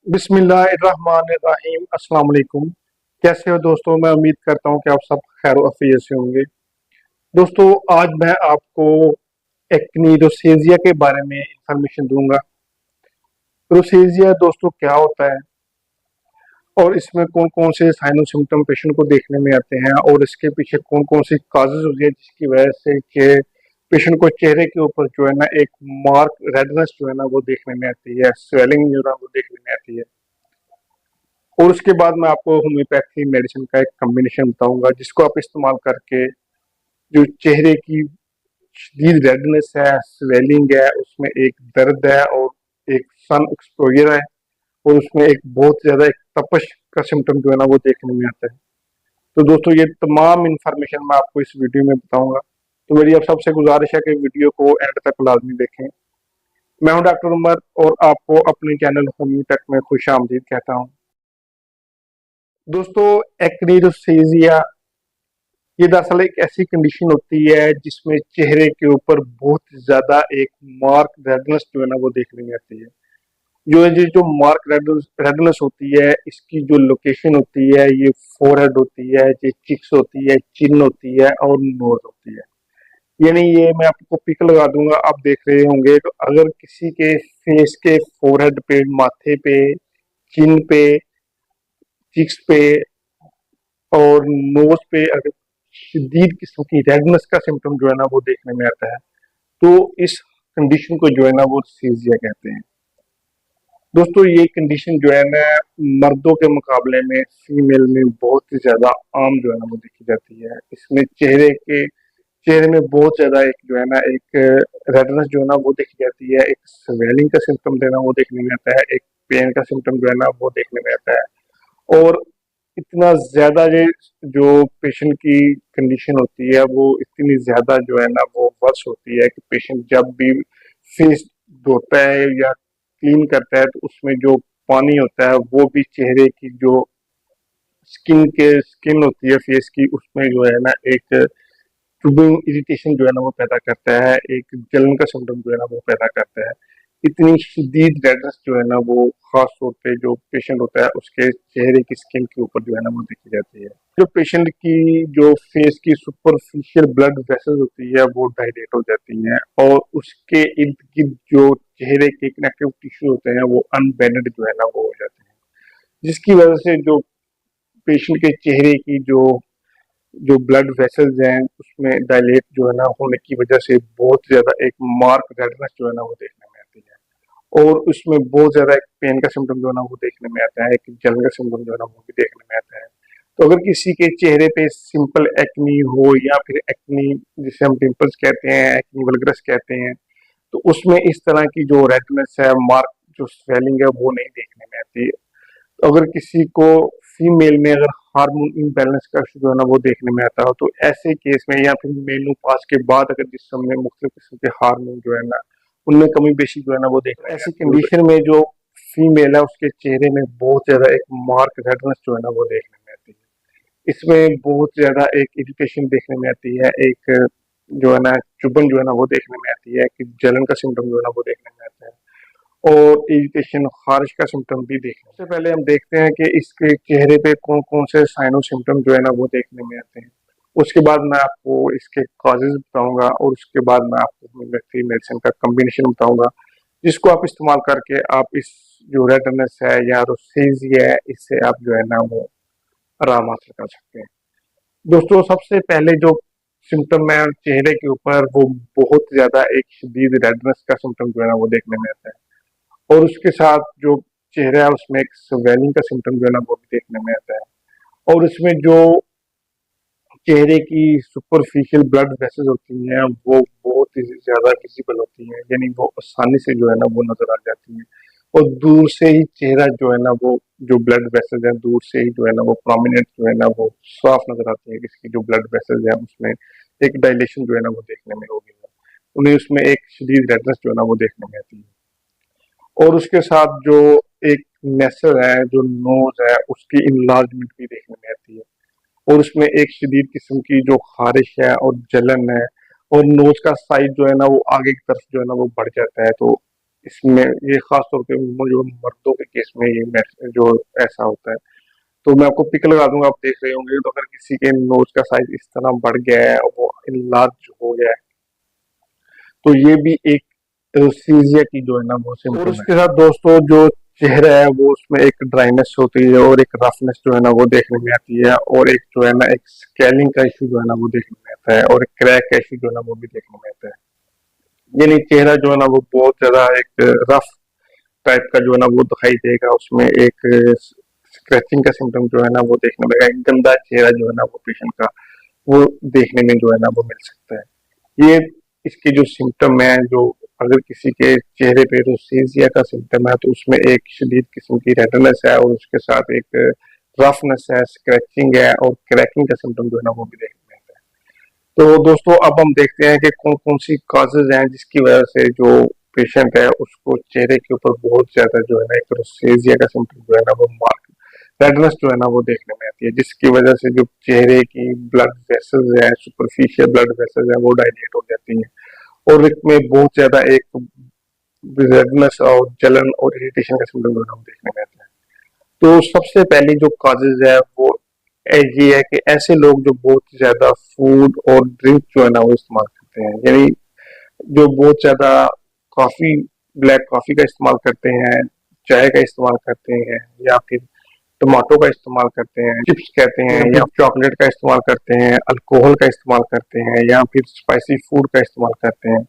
बिस्मिल्लाहिर्रहमानिर्रहीम। अस्सलाम वालेकुम। कैसे हो दोस्तों? मैं उम्मीद करता हूँ कि आप सब खैर अफियत से होंगे। दोस्तों, आज मैं आपको एक्ने रोसेजिया के बारे में इंफॉर्मेशन दूंगा। रोसेजिया दोस्तों क्या होता है और इसमें कौन कौन से साइन और सिम्टम पेशेंट को देखने में आते हैं और इसके पीछे कौन कौन सी काजेज होती है जिसकी वजह से कि पेशेंट को चेहरे के ऊपर जो है ना एक मार्क रेडनेस जो है ना वो देखने में आती है, स्वेलिंग जो है ना वो देखने में आती है। और उसके बाद मैं आपको होम्योपैथी मेडिसिन का एक कम्बिनेशन बताऊंगा जिसको आप इस्तेमाल करके जो चेहरे की शदीद रेडनेस है, स्वेलिंग है, उसमें एक दर्द है और एक सन एक्सपोजर है और उसमें एक बहुत ज्यादा एक तपश का सिम्टम जो है ना वो देखने में आता है। तो दोस्तों, ये तमाम इंफॉर्मेशन मैं आपको इस वीडियो में बताऊंगा। तो मेरी अब सबसे गुजारिश है कि वीडियो को एंड तक लाजमी देखें। मैं हूं डॉक्टर उमर और आपको अपने चैनल होम्योपैथ में खुश आमदीद कहता हूं। दोस्तों, एक्ने रोसेजिया ये दरअसल एक ऐसी कंडीशन होती है जिसमें चेहरे के ऊपर बहुत ज्यादा एक मार्क रेडनेस जो है ना वो देखने में आती है। जो है जो मार्क रेडनेस होती है, इसकी जो लोकेशन होती है ये फोरहेड होती है, ये चिक्स होती है, चिन होती है और नोज होती है। यानी ये मैं आपको पिक लगा दूंगा, आप देख रहे होंगे। तो अगर किसी के फेस के फोरहेड पे, माथे पे, चिन पे, चिक्स पे और नोज पे अगर शदीद किस्म की रेडनेस का सिम्टम जो है ना वो देखने में आता है तो इस कंडीशन को जो है ना वो सीजिया कहते हैं। दोस्तों, ये कंडीशन जो है ना मर्दों के मुकाबले में फीमेल में बहुत ही ज्यादा आम जो है ना वो देखी जाती है। इसमें चेहरे में बहुत ज्यादा एक जो है ना एक रेडनेस जो है ना वो देखी जाती है, एक स्वेलिंग का सिम्टम देना वो देखने में आता है, एक पेन का सिम्टम जो है ना वो देखने में आता है। और इतना ज्यादा ये जो पेशेंट की कंडीशन होती है वो इतनी ज्यादा जो है ना वो वर्स होती है कि पेशेंट जब भी फेस धोता है या क्लीन करता है तो उसमें जो पानी होता है वो भी चेहरे की जो स्किन होती है फेस की, उसमें जो है ना एक चुभिंग इरिटेशन जो है ना वो पैदा करता है, एक जलन का सिम्टम जो है ना वो पैदा करता है। इतनी शदीद रेडनेस जो है ना वो खास तौर पे जो पेशेंट होता है उसके चेहरे की स्किन के ऊपर जो है ना वो देखी जाती है। जो पेशेंट की जो फेस की सुपरफिशियल ब्लड वेसल्स होती है वो डायलेट हो जाती हैं और उसके इर्द गिर्द जो चेहरे के कनेक्टिव टिश्यू होते हैं वो अनबैलेंस्ड जो है ना वो हो जाते हैं, जिसकी वजह से जो पेशेंट के चेहरे की जो जो ब्लड वेसल्स हैं उसमें डायलेट जो है ना होने की वजह से बहुत ज्यादा एक मार्क रेडनेस जो है ना वो देखने में आती है और उसमें बहुत ज्यादा एक पेन का सिम्टम जो है ना वो देखने में आता है, एक जलन का सिम्टम जो है ना वो भी देखने में आता है। तो अगर किसी के चेहरे पे सिंपल एक्नी हो या फिर एक्नी जिसे हम पिंपल्स कहते हैं, एक्नी वल्गरस कहते हैं, तो उसमें इस तरह की जो रेडनेस है, मार्क जो स्वेलिंग है वो नहीं देखने में आती है। अगर किसी को फीमेल में अगर हार्मोन इम्बैलेंस का इशू जो है ना वो देखने में आता हो तो ऐसे केस में या फिर मेनोपॉज के बाद अगर जिस्म में मुख्तलिफ किस्म के हार्मोन जो है ना उनमें कमी बेशी जो है ना वो देखने ऐसी कंडीशन में जो फीमेल है उसके चेहरे में बहुत ज्यादा एक मार्क रेडनेस जो है ना वो देखने में आती है। इसमें बहुत ज्यादा एक इरिटेशन देखने में आती है, एक जो है ना चुभन जो है ना वो देखने में आती है, कि जलन का सिम्टम जो है ना वो देखने में आता है और इरिटेशन खारिश का सिम्टम भी देखने। सबसे पहले हम देखते हैं कि इसके चेहरे पे कौन कौन से साइन और सिम्टम जो है ना वो देखने में आते हैं। उसके बाद मैं आपको इसके कॉजेज बताऊंगा और उसके बाद मैं आपको होम्योपैथी मेडिसिन का कम्बिनेशन बताऊंगा जिसको आप इस्तेमाल करके आप इस जो रेडनेस है या रोसेजिया है इससे आप जो है ना वो आराम हासिल कर सकते हैं। दोस्तों, सबसे पहले जो सिम्टम है चेहरे के ऊपर वो बहुत ज्यादा एक शदीद रेडनेस का सिम्टम जो है ना वो देखने में आता है और उसके साथ जो चेहरा है उसमें एक स्वेलिंग का सिम्टम जो है ना वो भी देखने में आता है और उसमें जो चेहरे की सुपरफिशियल ब्लड वेसल्स होती हैं वो बहुत ही ज्यादा विजिबल होती हैं, यानी वो आसानी से जो है ना वो नजर आ जाती हैं और दूर से ही चेहरा जो है ना वो जो ब्लड वेसल्स हैं दूर से ही जो है ना वो प्रोमिनेंट जो है ना वो साफ नजर आती है कि इसकी जो ब्लड वेसल्स हैं उसमें एक डायलेशन जो है ना वो देखने में होगी, उन्हें उसमें एक शदीद रेडनेस जो है ना वो देखने में आती है और उसके साथ जो एक नेसल है, जो नोज है, उसकी इनलार्जमेंट भी देखने में आती है और उसमें एक शदीद किस्म की जो खारिश है और जलन है और नोज का साइज जो है ना वो आगे की तरफ जो है ना वो बढ़ जाता है। तो इसमें ये खास तौर पे जो मर्दों के केस में ये जो ऐसा होता है। तो मैं आपको पिक लगा दूंगा, आप देख रहे होंगे। तो अगर किसी के नोज का साइज इस तरह बढ़ गया है और वो इनलार्ज हो गया है, तो ये भी एक एरोसीजिया की जो है ना वो सिम्टम है। और उसके साथ दोस्तों जो चेहरा है वो उसमें एक ड्राइनेस होती है और एक रफनेस जो है ना वो देखने में आती है, और एक जो है ना एक स्केलिंग का इशू जो है ना वो देखने में आता है, और एक क्रैक का इशू जो है ना वो भी देखने में आता है। यानी चेहरा जो है ना वो बहुत ज्यादा एक रफ टाइप का जो है ना वो दिखाई देगा, उसमें एक स्क्रैचिंग का सिम्टम जो है ना वो देखने में आएगा, एक गंदा चेहरा जो है ना वो पेशेंट का वो देखने में जो है ना वो मिल सकता है। ये इसके जो सिम्टम है, जो अगर किसी के चेहरे पे रोसेजिया का सिम्टम है तो उसमें एक शदीद किस्म की रेडनेस है, और उसके साथ एक रफनेस है, स्क्रैचिंग है, और क्रैकिंग का सिम्टम जो है ना वो भी देखने में आता है। तो दोस्तों अब हम देखते हैं कि कौन कौन सी कॉजेज हैं जिसकी वजह से जो पेशेंट है उसको चेहरे के ऊपर बहुत ज्यादा जो है ना एक रोसेजिया का सिम्टम जो है ना वो मार्क रेडनेस जो है ना वो देखने में आती है, जिसकी वजह से जो चेहरे की ब्लड वेसल्स है, सुपरफिशियल ब्लड वेसल्स है, वो डायलेट हो जाती हैं, और इसमें बहुत ज्यादा एक रेडनेस और जलन और इरिटेशन का सिम्टम जो है ना वो देखने में आता है। तो सबसे पहली जो कॉजेज है वो ये है कि ऐसे लोग जो बहुत ज्यादा फूड और ड्रिंक जो है ना वो इस्तेमाल करते हैं, यानी जो बहुत ज्यादा कॉफी, ब्लैक कॉफी का इस्तेमाल करते हैं, चाय का इस्तेमाल करते हैं, या फिर टमाटो का इस्तेमाल करते हैं, चिप्स कहते हैं, या चॉकलेट का इस्तेमाल करते हैं, अल्कोहल का इस्तेमाल करते हैं, या फिर स्पाइसी फूड का इस्तेमाल करते हैं।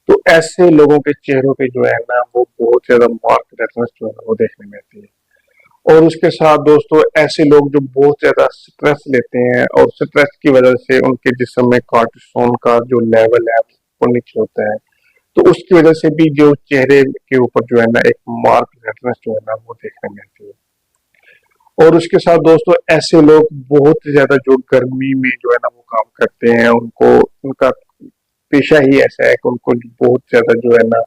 तो ऐसे लोगों के चेहरों पे जो है ना वो बहुत ज्यादा मार्क रेडनेस जो है ना वो देखने में आती है। और उसके साथ दोस्तों ऐसे लोग जो बहुत ज्यादा स्ट्रेस लेते हैं, और स्ट्रेस की वजह से उनके जिस्म में कार्टिसोन का जो लेवल है वो नीचे होता है, तो उसकी वजह से भी जो चेहरे के ऊपर जो है ना एक मार्क रेडनेस जो है ना वो देखने में आती है। और उसके साथ दोस्तों ऐसे लोग बहुत ज्यादा जो गर्मी में जो है ना वो काम करते हैं, उनको उनका पेशा ही ऐसा है कि उनको बहुत ज्यादा जो है ना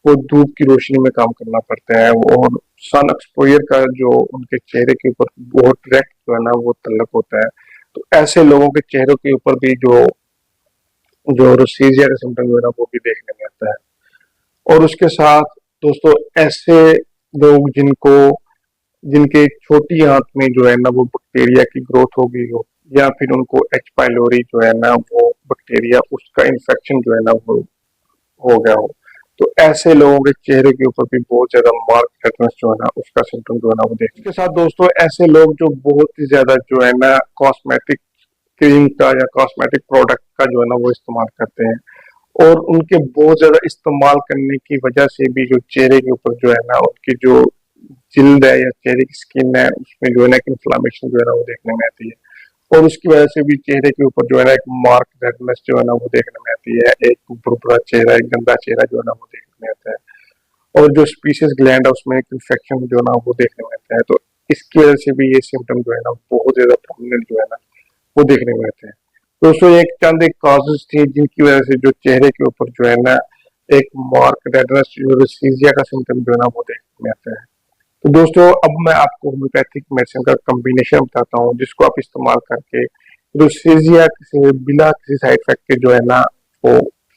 वो धूप की रोशनी में काम करना पड़ता है, और सन एक्सपोजर का जो उनके चेहरे के ऊपर बहुत डायरेक्ट जो है ना वो तल्लक होता है। तो ऐसे लोगों के चेहरों के ऊपर भी जो जो रोसीजिया का सिम्टम जो है ना वो भी देखने में आता है। और उसके साथ दोस्तों ऐसे लोग जिनके छोटी आंत में जो है ना वो बैक्टीरिया की ग्रोथ हो गई हो, या फिर उनको एच पाइलोरी जो है ना वो बैक्टीरिया उसका इन्फेक्शन जो है ना वो हो गया हो, तो ऐसे लोगों के चेहरे के ऊपर भी बहुत ज्यादा मार्क रेडनेस जो है ना उसका सिम्टम जो है ना वो देखते हैं। इसके साथ दोस्तों ऐसे लोग जो बहुत ही ज्यादा जो है ना कॉस्मेटिक क्रीम का या कॉस्मेटिक प्रोडक्ट का जो है ना वो इस्तेमाल करते हैं, और उनके बहुत ज्यादा इस्तेमाल करने की वजह से भी जो चेहरे के ऊपर जो है ना उनकी जो जिल्द है या चेहरे की स्किन है उसमें जो है ना इन्फ्लामेशन जो है ना वो देखने में आती है, और उसकी वजह से भी चेहरे के ऊपर जो है ना एक मार्क रेडनेस जो है ना वो देखने में आती है, एक बुरबुरा चेहरा, एक गंदा चेहरा जो है ना वो देखने में आता है, और जो स्पीसीज ग्लैंड है उसमें एक इन्फेक्शन जो है ना वो देखने में आता है। तो इसकी वजह से भी ये सिम्टम जो है ना बहुत ज्यादा प्रोमिनेंट जो है ना वो देखने में आते हैं। दोस्तों एक चंद एक कॉजेज थी जिनकी वजह से जो चेहरे के ऊपर जो है ना एक मार्क रेडनेस यूरोसीजिया का सिम्टम जो है ना वो देखने में आता है। तो दोस्तों अब मैं आपको होम्योपैथिक मेडिसिन का कम्बिनेशन बताता हूँ जिसको आप इस्तेमाल करके यूरोसीजिया से बिना किसी साइड इफेक्ट के जो है ना वो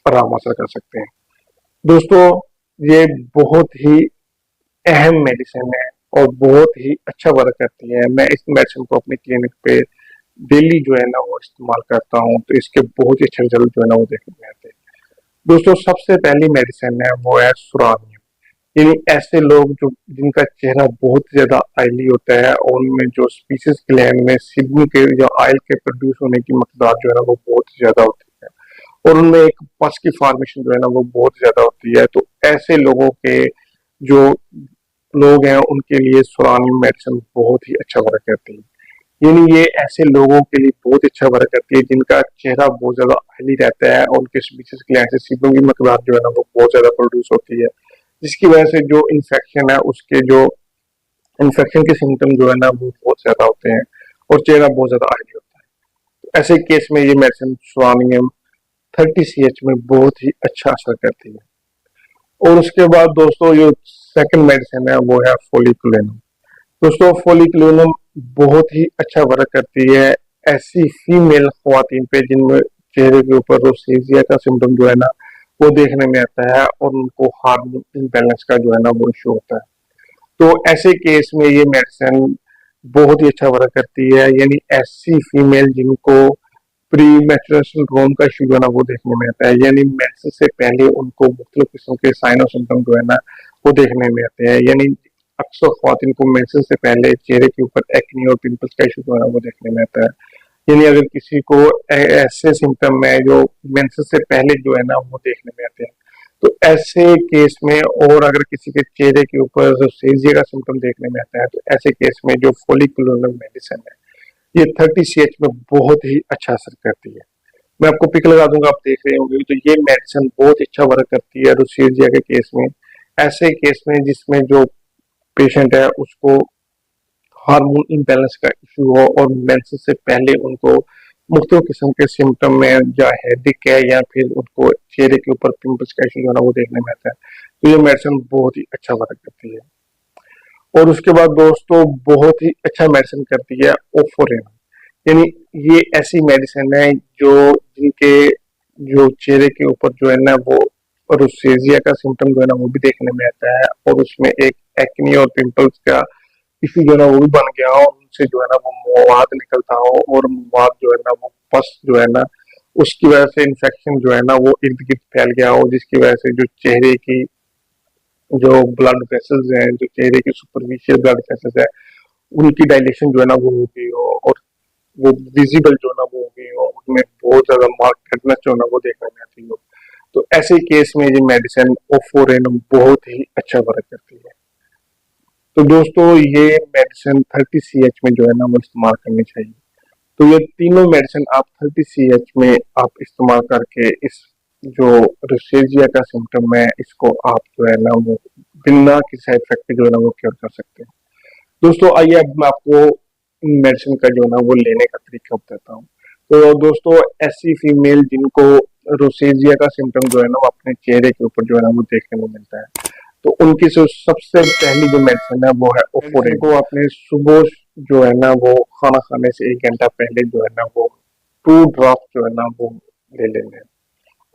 आराम हासिल कर सकते हैं। दोस्तों ये बहुत ही अहम मेडिसिन है और बहुत ही अच्छा वर्क करती है। मैं इस मेडिसिन को अपनी क्लिनिक पे डेली जो है ना वो इस्तेमाल करता हूँ, तो इसके बहुत ही अच्छे रिजल्ट जो है ना वो देखने में आते हैं। दोस्तों सबसे पहली मेडिसिन है वो है सुरानियम। यानी ऐसे लोग जो जिनका चेहरा बहुत ज्यादा ऑयली होता है और उनमें जो स्पीसीज ग्लैंड में सिबनी के या ऑयल के प्रोड्यूस होने की मकदार जो है ना वो बहुत ज्यादा होती है, और उनमें एक पस की फॉर्मेशन जो है ना वो बहुत ज्यादा होती है। तो ऐसे लोगों के जो लोग हैं उनके लिए सुरानियम मेडिसिन बहुत ही अच्छा वर्क करती है। यानी ये ऐसे लोगों के लिए बहुत अच्छा वर्क करती है जिनका चेहरा बहुत ज्यादा ऑयली रहता है और उनके स्पीसीज ग्लैंड से सीबम की मकदार जो है ना वो बहुत ज्यादा प्रोड्यूस होती है, जिसकी वजह से जो इन्फेक्शन है उसके जो इन्फेक्शन के सिम्टम जो है ना वो बहुत ज्यादा होते हैं और चेहरा बहुत ज्यादा ऑयली होता है। तो ऐसे केस में ये मेडिसिन स्वानियम 30 CH में बहुत ही अच्छा असर करती है। और उसके बाद दोस्तों जो सेकंड मेडिसिन है वो है फोलिकुलिनम। दोस्तों फोलिकुलिनम बहुत ही अच्छा वर्क करती है ऐसी फीमेल ख्वातीन पे जिनमें चेहरे के ऊपर रोसेजिया का सिम्टम जो है ना वो देखने में आता है और उनको हार्मोन इम्बैलेंस का जो है ना वो इशू होता है। तो ऐसे केस में ये मेडिसिन बहुत ही अच्छा वर्क करती है, यानी ऐसी फीमेल जिनको प्री मेंस्ट्रुअल सिंड्रोम का इशू जो है ना वो देखने में आता है, यानी मेंसेस से पहले उनको मुख्तलिफ किस्म के साइन और सिम्टम जो है ना वो देखने में आते हैं। यानी अक्सर ख्वातीन को मेंसेस से पहले चेहरे के ऊपर एक्ने और पिंपल्स का इशू जो है ना वो देखने में आता है। यानी अगर किसी को ऐसे सिम्टम है जो मेंसेस से पहले जो है ना वो देखने में आते हैं, तो ऐसे केस में, और अगर किसी के चेहरे के ऊपर रोसेजिया का सिम्टम देखने में आता है, तो ऐसे केस में जो फॉलिकुलर मेडिसिन है ये 30 CH में बहुत ही अच्छा असर करती है। मैं आपको पिक लगा दूंगा, आप देख रहे होंगे, तो ये मेडिसिन बहुत अच्छा वर्क करती है रोसेजिया के केस में। ऐसे केस में जिसमें जो पेशेंट है उसको हार्मोन इम्बैलेंस का इशू हो और मेंसेस से पहले उनको मुख्तलिफ किस्म के सिम्टम में या हेडेक है या फिर उनको चेहरे के ऊपर पिंपल्स का इशू जो है ना वो देखने में आता है, तो ये मेडिसिन बहुत ही अच्छा वर्क करती है। और उसके बाद दोस्तों बहुत ही अच्छा मेडिसिन करती है ओफोरेन, यानी ये ऐसी मेडिसिन है जो जिनके जो चेहरे के ऊपर जो है ना वो रोसेजिया का सिम्टम जो है ना वो भी देखने में आता है, और उसमें एक एक्ने और पिंपल्स का इशू जो है ना वो भी बन गया हो, उनसे जो है ना वो मवाद निकलता हो, और मवाद जो है ना वो पस जो है ना उसकी वजह से इन्फेक्शन जो है ना वो इर्द गिर्द फैल गया हो, जिसकी वजह से जो चेहरे की जो ब्लड वेसल्स हैं, जो चेहरे की सुपरफिशियल ब्लड वेसल्स है, उनकी डायलेशन जो है ना वो हो गई हो, और वो विजिबल जो है ना वो हो गई हो, उनमें बहुत ज्यादा मार्क रेडनेस जो है ना वो देखने में आती हो। तो ऐसे केस में ये मेडिसिन ओफोरेनम बहुत ही अच्छा वर्क करती है। तो दोस्तों ये मेडिसिन 30 CH में जो है ना वो इस्तेमाल करनी चाहिए। तो ये तीनों मेडिसिन आप 30 CH में आप इस्तेमाल करके इस जो रोसेजिया का सिम्टम है इसको आप जो है ना वो बिना किसी साइड इफेक्ट के जो है ना वो क्योर कर सकते हैं। दोस्तों आइए अब मैं आपको मेडिसिन का जो है ना वो लेने का तरीका बताता हूँ। तो दोस्तों ऐसी फीमेल जिनको रोसेजिया का सिम्टम जो है ना वो अपने चेहरे के ऊपर जो है ना वो देखने को मिलता है, तो उनकी जो सबसे पहली जो मेडिसिन है वो है ओफोरेन को आपने सुबह जो है ना वो खाना खाने से 1 घंटा पहले जो है ना वो 2 ड्रॉप जो है ना वो ले लेने हैं,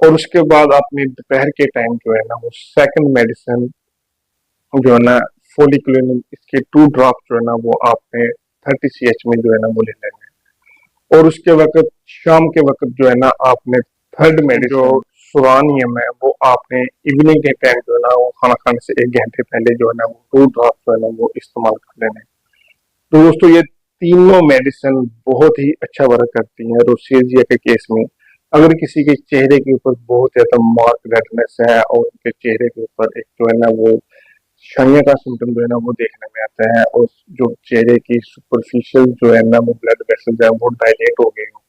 और उसके बाद आपने दोपहर के टाइम जो है ना वो सेकंड मेडिसिन जो है ना फोलिकुलिन इसके 2 ड्रॉप जो है ना वो आपने 30 CH में जो है ना वो ले लेने हैं, और उसके वक्त शाम के वक्त जो है ना आपने थर्ड मेडिसिन जो सुरानियम है वो आपने इवनिंग के टाइम जो है ना वो खाना खाने से 1 घंटे पहले जो है ना वो 2 ड्रॉप जो है ना वो इस्तेमाल कर लेने। तो दोस्तों ये तीनों मेडिसिन बहुत ही अच्छा वर्क करती हैं रोसेजिया के केस में। अगर किसी के चेहरे के ऊपर बहुत ज्यादा मार्क रेडनेस है और उनके चेहरे के ऊपर एक जो है ना वो छाइया का सिम्टम जो है ना वो देखने में आता है, और जो चेहरे की सुपरफिशियल जो है ना वो ब्लड वेसल्स है वो डायलेट हो गए हो,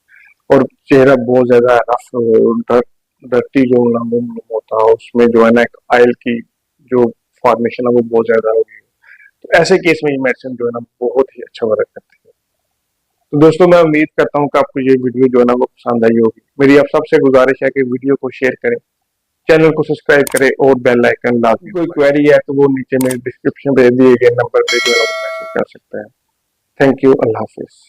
और चेहरा बहुत ज्यादा रफ हो, डर्टी जो ना वो होता है, उसमें जो है ना एक ऑयल की जो फॉर्मेशन है वो बहुत ज्यादा हो गई हो, तो ऐसे केस में ये मेडिसिन जो है ना बहुत ही अच्छा वर्क करती है। तो दोस्तों मैं उम्मीद करता हूँ कि आपको ये वीडियो जो है ना वो पसंद आई होगी। मेरी आप सबसे गुजारिश है कि वीडियो को शेयर करें, चैनल को सब्सक्राइब करें और बेल आइकन लाजमी। कोई क्वेरी है तो वो नीचे मेरे डिस्क्रिप्शन दे दिए गए नंबर पे जो है ना वो मैसेज कर सकते हैं। Thank you, Allah Hafiz.